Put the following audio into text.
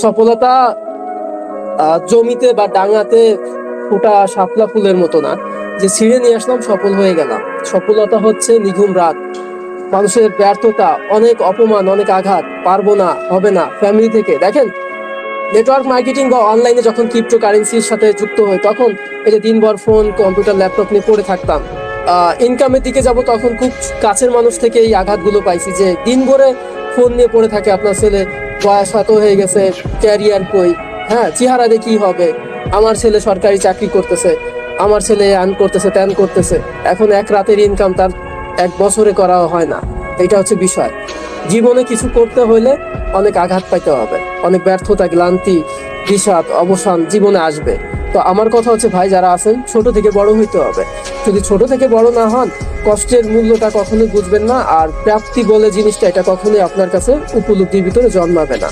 সফলতা জমিতে বা ডাঙাতে ফোটা শাপলা ফুলের মতো না, যে ছিঁড়ে নিয়ে আসলাম সফল হয়ে গেলাম। সফলতা হচ্ছে নিঘুম রাত, মানুষের ব্যর্থতা, অনেক অপমান, অনেক আঘাত, পারবো না, হবে না, ফ্যামিলি থেকে। দেখেন, নেটওয়ার্ক মার্কেটিং বা অনলাইনে যখন ক্রিপ্টো কারেন্সির সাথে যুক্ত হই, তখন এই যে দিনভর ফোন, কম্পিউটার, ল্যাপটপ নিয়ে পড়ে থাকতাম। ইনকামের দিকে যাব, তখন খুব কাছের মানুষ থেকে এই আঘাতগুলো পাইছি, যে দিন ভরে ফোন নিয়ে পড়ে থাকে, আপনার ছেলে বয়স এত হয়ে গেছে, ক্যারিয়ার কই, হ্যাঁ চেহারা দিয়ে কি হবে, আমার ছেলে সরকারি চাকরি করতেছে, আমার ছেলে আর্ন করতেছে, ত্যান করতেছে। এখন এক রাতের ইনকাম তার এক বছরে করা হয় না। এটা হচ্ছে বিষয়। জীবনে কিছু করতে হইলে অনেক আঘাত পাইতে হবে, অনেক ব্যর্থতা, ক্লান্তি, বিষাদ, অবসান জীবনে আসবে। তো আমার কথা হচ্ছে, ভাই যারা আছেন, ছোট থেকে বড় হইতে হবে। যদি ছোট থেকে বড় না হন, কষ্টের মূল্যটা কখনোই বুঝবেন না, আর প্রাপ্তি বলে জিনিসটা, এটা কখনোই আপনার কাছে উপলব্ধির ভিতরে জন্মাবে না।